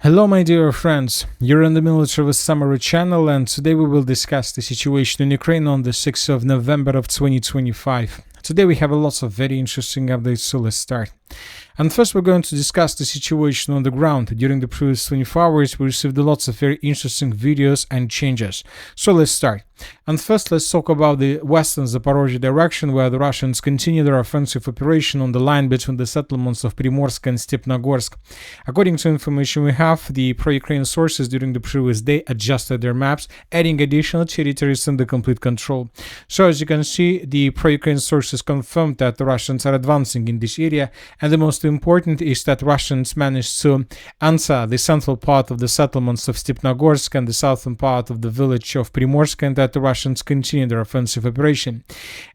Hello my dear friends, you're in the Military Summary channel, and today we will discuss the situation in Ukraine on the 6th of November of 2025. Today we have lots of very interesting updates, so let's start. And first we're going to discuss the situation on the ground. During the previous 24 hours we received lots of very interesting videos and changes. So let's start. And first let's talk about the western Zaporizhzhia direction, where the Russians continue their offensive operation on the line between the settlements of Primorsk and Stepnogorsk. According to information we have, the pro-Ukrainian sources during the previous day adjusted their maps, adding additional territories under complete control. So as you can see, the pro-Ukrainian sources confirmed that the Russians are advancing in this area, and the most important is that Russians managed to answer the central part of the settlements of Stepnogorsk and the southern part of the village of Primorsk, and that the Russians continue their offensive operation.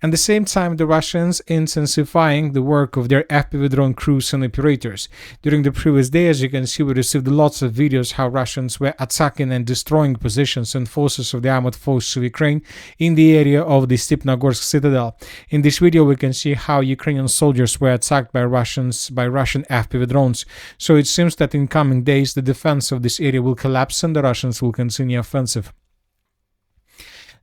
At the same time, the Russians intensifying the work of their FPV drone crews and operators. During the previous day, as you can see, we received lots of videos how Russians were attacking and destroying positions and forces of the armored forces of Ukraine in the area of the Stepnogorsk citadel. In this video, we can see how Ukrainian soldiers were attacked by Russian FPV drones. So it seems that in coming days, the defense of this area will collapse and the Russians will continue offensive.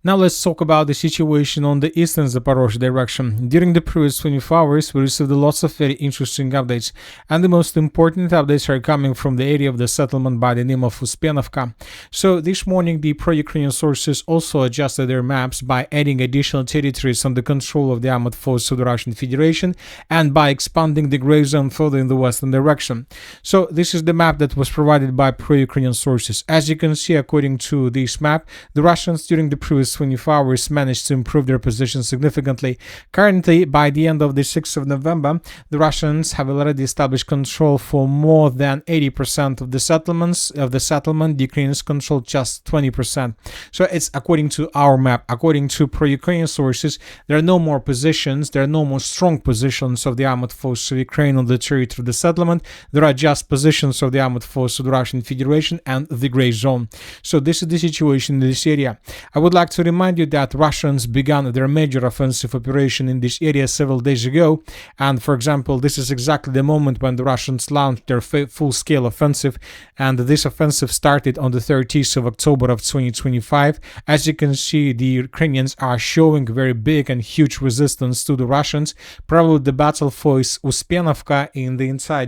Now let's talk about the situation on the eastern Zaporizhzhia direction. During the previous 24 hours, we received lots of very interesting updates, and the most important updates are coming from the area of the settlement by the name of Uspenovka. So this morning, the pro-Ukrainian sources also adjusted their maps by adding additional territories under control of the armored forces of the Russian Federation and by expanding the gray zone further in the western direction. So this is the map that was provided by pro-Ukrainian sources. As you can see, according to this map, the Russians during the previous 24 hours managed to improve their position significantly. Currently, by the end of the 6th of November, the Russians have already established control for more than 80% of the settlements. The Ukrainians control just 20%. So it's according to our map. According to pro-Ukrainian sources, there are no more positions, there are no more strong positions of the armored forces of Ukraine on the territory of the settlement. There are just positions of the armored forces of the Russian Federation and the gray zone. So this is the situation in this area. I would like to remind you that Russians began their major offensive operation in this area several days ago, and for example, this is exactly the moment when the Russians launched their full-scale offensive, and this offensive started on the 30th of October of 2025. As you can see, the Ukrainians are showing very big and huge resistance to the Russians. Probably the battle for Uspenovka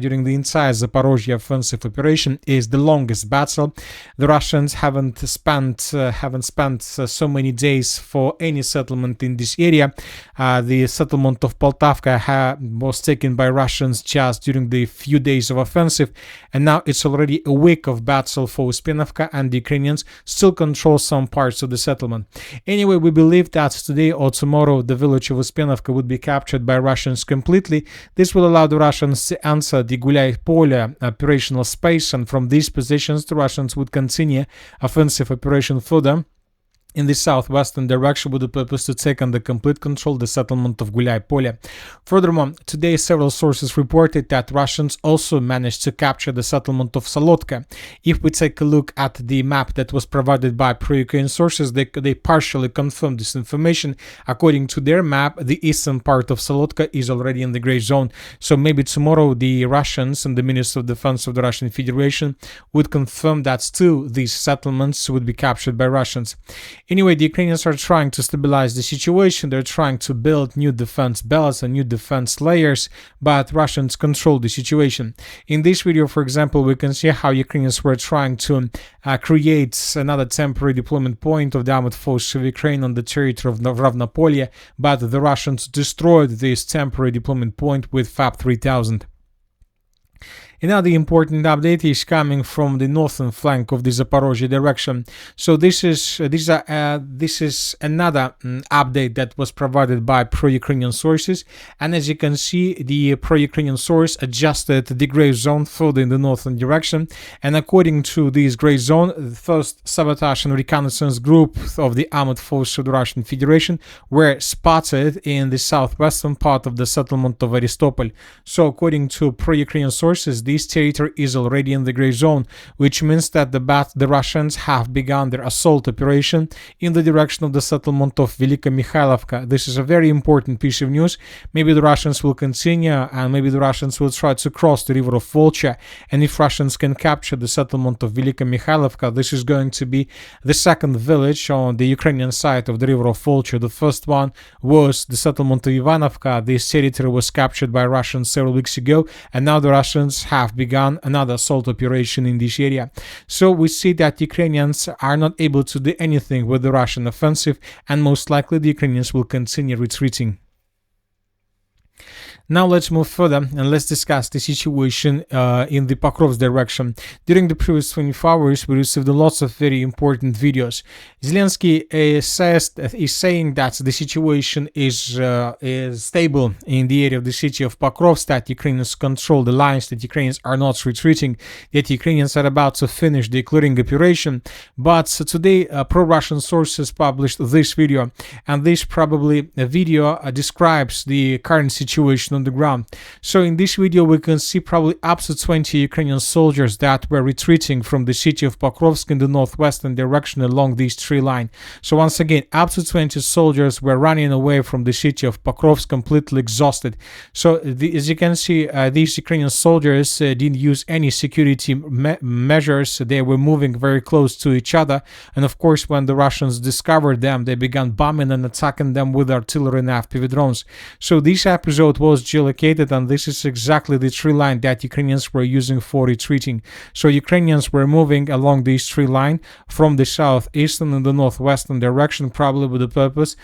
during the entire Zaporizhzhia offensive operation is the longest battle. The Russians haven't spent so many days for any settlement in this area. The settlement of Poltavka was taken by Russians just during the few days of offensive, and now it's already a week of battle for Uspenovka, and the Ukrainians still control some parts of the settlement. Anyway, we believe that today or tomorrow the village of Uspenovka would be captured by Russians completely. This will allow the Russians to answer the Gulai Polya operational space, and from these positions the Russians would continue offensive operation further in the southwestern direction with the purpose to take under complete control the settlement of Gulai Polya. Furthermore, today several sources reported that Russians also managed to capture the settlement of Solotka. If we take a look at the map that was provided by pro-Ukrainian sources, they partially confirmed this information. According to their map, the eastern part of Solotka is already in the gray zone. So maybe tomorrow the Russians and the Minister of Defense of the Russian Federation would confirm that still these settlements would be captured by Russians. Anyway, the Ukrainians are trying to stabilize the situation. They're trying to build new defense belts and new defense layers, but Russians control the situation. In this video, for example, we can see how Ukrainians were trying to create another temporary deployment point of the armored forces of Ukraine on the territory of Ravnopolye, but the Russians destroyed this temporary deployment point with FAB 3000. Another important update is coming from the northern flank of the Zaporizhzhia direction. So this is another update that was provided by pro-Ukrainian sources, and as you can see, the pro-Ukrainian source adjusted the gray zone further in the northern direction, and according to this gray zone, the first sabotage and reconnaissance group of the armored forces of the Russian Federation were spotted in the southwestern part of the settlement of Aristopol. So according to pro-Ukrainian sources, this territory is already in the gray zone, which means that the Russians have begun their assault operation in the direction of the settlement of Velika Mikhailovka. This is a very important piece of news. Maybe the Russians will continue, and maybe the Russians will try to cross the river of Volcha, and if Russians can capture the settlement of Velika Mikhailovka, this is going to be the second village on the Ukrainian side of the river of Volcha. The first one was the settlement of Ivanovka. This territory was captured by Russians several weeks ago, and now the Russians have begun another assault operation in this area. So we see that Ukrainians are not able to do anything with the Russian offensive, and most likely the Ukrainians will continue retreating. Now let's move further and let's discuss the situation in the Pokrovsk direction. During the previous 24 hours, we received lots of very important videos. Zelensky is saying that the situation is stable in the area of the city of Pokrovsk, that Ukrainians control the lines, that Ukrainians are not retreating, that Ukrainians are about to finish the clearing operation. But today, pro-Russian sources published this video, and this probably video describes the current situation on the ground. So in this video we can see probably up to 20 Ukrainian soldiers that were retreating from the city of Pokrovsk in the northwestern direction along this tree line. So once again, up to 20 soldiers were running away from the city of Pokrovsk completely exhausted. So as you can see, these Ukrainian soldiers didn't use any security measures. They were moving very close to each other, and of course when the Russians discovered them, they began bombing and attacking them with artillery and FPV drones. So this episode was geolocated, and this is exactly the tree line that Ukrainians were using for retreating. So Ukrainians were moving along this tree line from the southeastern and the northwestern direction, probably with the purpose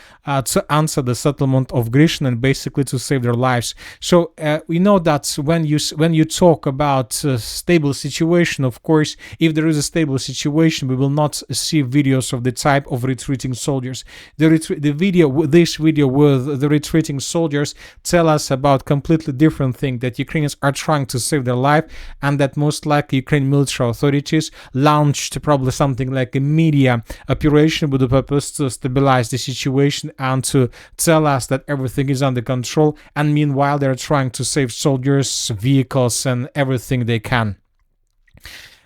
to answer the settlement of Grishin and basically to save their lives. So we know that when you talk about stable situation, of course, if there is a stable situation, we will not see videos of the type of retreating soldiers. This video with the retreating soldiers tell us about completely different thing, that Ukrainians are trying to save their life, and that most likely Ukrainian military authorities launched probably something like a media operation with the purpose to stabilize the situation and to tell us that everything is under control, and meanwhile they're trying to save soldiers, vehicles and everything they can.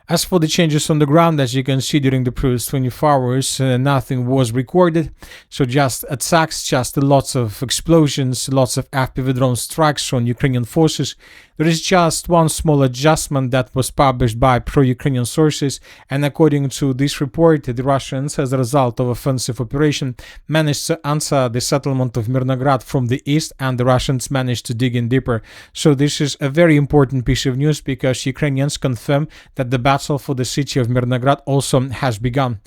As for the changes on the ground, as you can see during the previous 24 hours, nothing was recorded. So just attacks, just lots of explosions, lots of FPV drone strikes on Ukrainian forces. There is just one small adjustment that was published by pro-Ukrainian sources, and according to this report, the Russians, as a result of offensive operation, managed to answer the settlement of Mirnograd from the east, and the Russians managed to dig in deeper. So this is a very important piece of news, because Ukrainians confirm that the battle for the city of Mirnograd also has begun.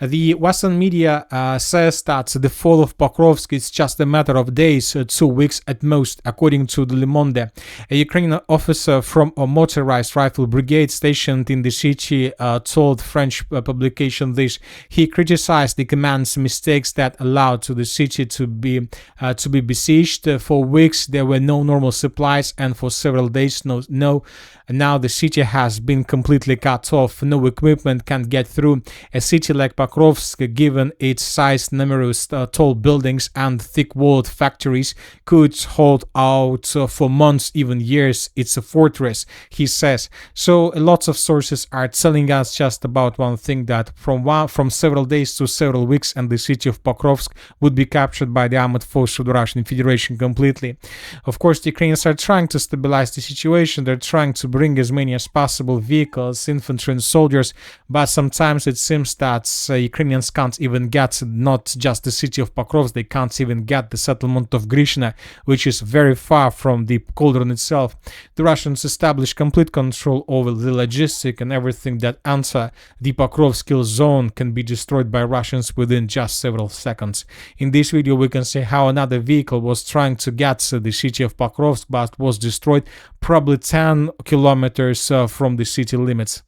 The Western media says that the fall of Pokrovsk is just a matter of days, 2 weeks at most, according to the Le Monde. A Ukrainian officer from a motorized rifle brigade stationed in the city told French publication this. He criticized the command's mistakes that allowed to the city to be besieged. For weeks there were no normal supplies, and for several days now the city has been completely cut off. No equipment can get through. A city like Pokrovsk, given its size, numerous tall buildings and thick-walled factories, could hold out for months, even years. It's a fortress, he says. So lots of sources are telling us just about one thing, that from several days to several weeks, and the city of Pokrovsk would be captured by the armed force of the Russian Federation completely. Of course, the Ukrainians are trying to stabilize the situation. They're trying to bring as many as possible vehicles, infantry and soldiers, but sometimes it seems that Ukrainians can't even get not just the city of Pokrovsk, they can't even get the settlement of Grishna, which is very far from the cauldron itself. The Russians established complete control over the logistic, and everything that enters the Pokrovsk Killzone can be destroyed by Russians within just several seconds. In this video we can see how another vehicle was trying to get to the city of Pokrovsk, but was destroyed probably 10 kilometers from the city limits.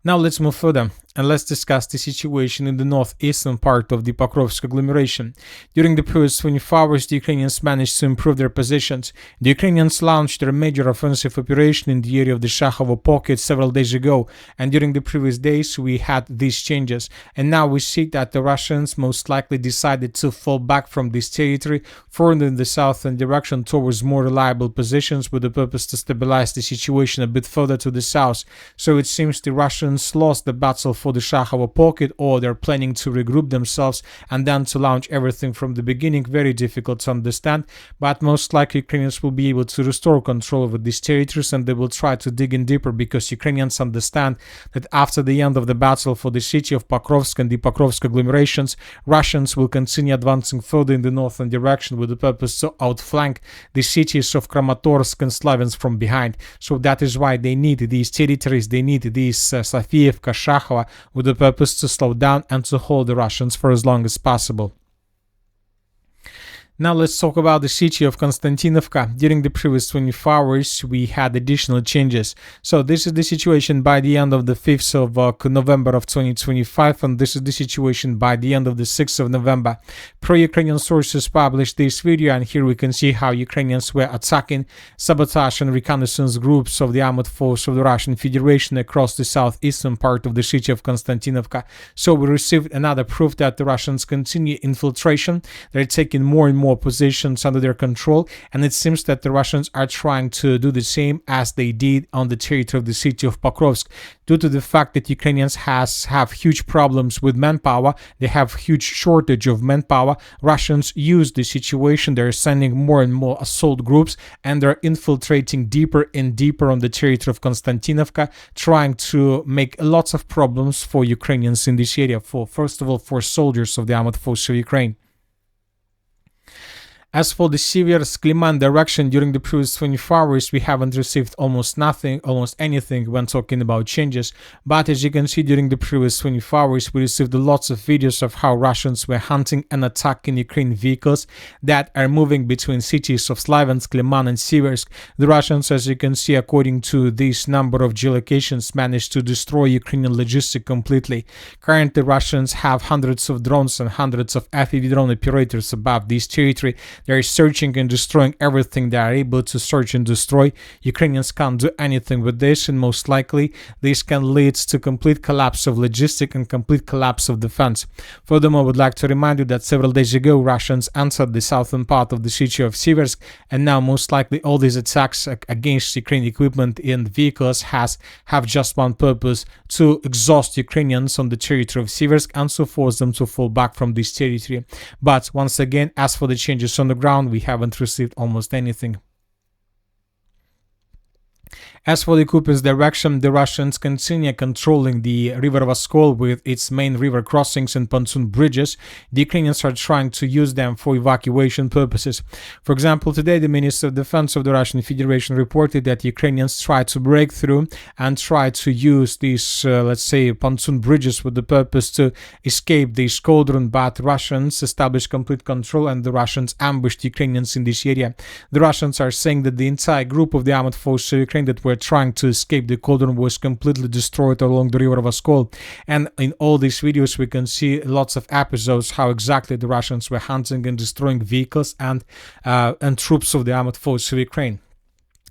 Now let's move further. and let's discuss the situation in the northeastern part of the Pokrovsk agglomeration. During the previous 24 hours, the Ukrainians managed to improve their positions. The Ukrainians launched their major offensive operation in the area of the Shakhovo pocket several days ago, and during the previous days we had these changes. And now we see that the Russians most likely decided to fall back from this territory further in the southern direction towards more reliable positions with the purpose to stabilize the situation a bit further to the south. So it seems the Russians lost the battle for the Shakhovo pocket, or they're planning to regroup themselves and then to launch everything from the beginning. Very difficult to understand, but most likely Ukrainians will be able to restore control over these territories, and they will try to dig in deeper, because Ukrainians understand that after the end of the battle for the city of Pokrovsk and the Pokrovsk agglomerations, Russians will continue advancing further in the northern direction with the purpose to outflank the cities of Kramatorsk and Slaviansk from behind. So that is why they need these territories, they need these Sofievka, Shakhova, with the purpose to slow down and to hold the Russians for as long as possible. Now let's talk about the city of Konstantinovka. During the previous 24 hours, we had additional changes. So this is the situation by the end of the 5th of November of 2025, and this is the situation by the end of the 6th of November. Pro-Ukrainian sources published this video, and here we can see how Ukrainians were attacking sabotage and reconnaissance groups of the armored force of the Russian Federation across the southeastern part of the city of Konstantinovka. So we received another proof that the Russians continue infiltration. They're taking more and more positions under their control, and it seems that the Russians are trying to do the same as they did on the territory of the city of Pokrovsk. Due to the fact that Ukrainians have huge problems with manpower, they have huge shortage of manpower, Russians use the situation. They're sending more and more assault groups, and they're infiltrating deeper and deeper on the territory of Konstantinovka, trying to make lots of problems for Ukrainians in this area, first of all for soldiers of the armored forces of Ukraine. As for the Siversk-Liman direction, during the previous 24 hours, we haven't received almost anything when talking about changes. But as you can see, during the previous 24 hours, we received lots of videos of how Russians were hunting and attacking Ukrainian vehicles that are moving between cities of Slaviansk, Liman, and Siversk. The Russians, as you can see, according to this number of geolocations, managed to destroy Ukrainian logistics completely. Currently, Russians have hundreds of drones and hundreds of FPV drone operators above this territory. They are searching and destroying everything they are able to search and destroy. Ukrainians can't do anything with this, and most likely this can lead to complete collapse of logistics and complete collapse of defense. Furthermore, I would like to remind you that several days ago Russians entered the southern part of the city of Siversk, and now most likely all these attacks against Ukrainian equipment and vehicles have just one purpose: to exhaust Ukrainians on the territory of Siversk and to force them to fall back from this territory. But once again, as for the changes on the ground, we haven't received almost anything. As for the Kupiansk direction, the Russians continue controlling the river Voskol with its main river crossings and pontoon bridges. The Ukrainians are trying to use them for evacuation purposes. For example, today the Minister of Defense of the Russian Federation reported that Ukrainians tried to break through and try to use these, let's say, pontoon bridges with the purpose to escape the squadron, but Russians established complete control and the Russians ambushed Ukrainians in this area. The Russians are saying that the entire group of the armored forces of Ukraine that were trying to escape the cauldron was completely destroyed along the river Voskol. And in all these videos we can see lots of episodes how exactly the Russians were hunting and destroying vehicles and troops of the armored forces of Ukraine.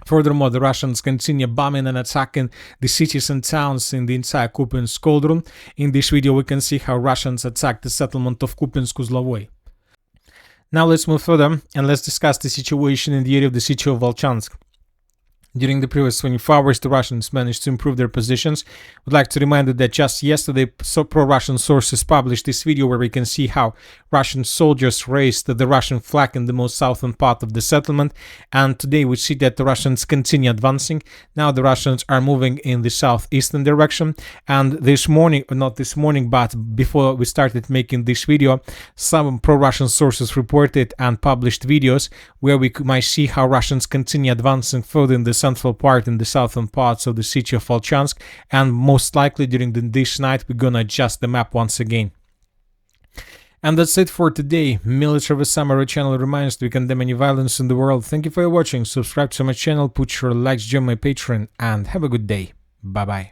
Furthermore, the Russians continue bombing and attacking the cities and towns in the entire Kupiansk cauldron. In this video we can see how Russians attacked the settlement of Kupiansk-Uzlovoy. Now let's move further and let's discuss the situation in the area of the city of Volchansk. During the previous 24 hours, the Russians managed to improve their positions. I would like to remind you that just yesterday, pro-Russian sources published this video where we can see how Russian soldiers raised the Russian flag in the most southern part of the settlement. And today we see that the Russians continue advancing. Now the Russians are moving in the southeastern direction. And this morning, not this morning, but before we started making this video, some pro-Russian sources reported and published videos where we might see how Russians continue advancing further in the central part in the southern parts of the city of Volchansk, and most likely during this night we're gonna adjust the map once again. And that's it for today. Military with Summary channel reminds to condemn any violence in the world. Thank you for watching. Subscribe to my channel, put your likes, join my Patreon, and have a good day. Bye bye.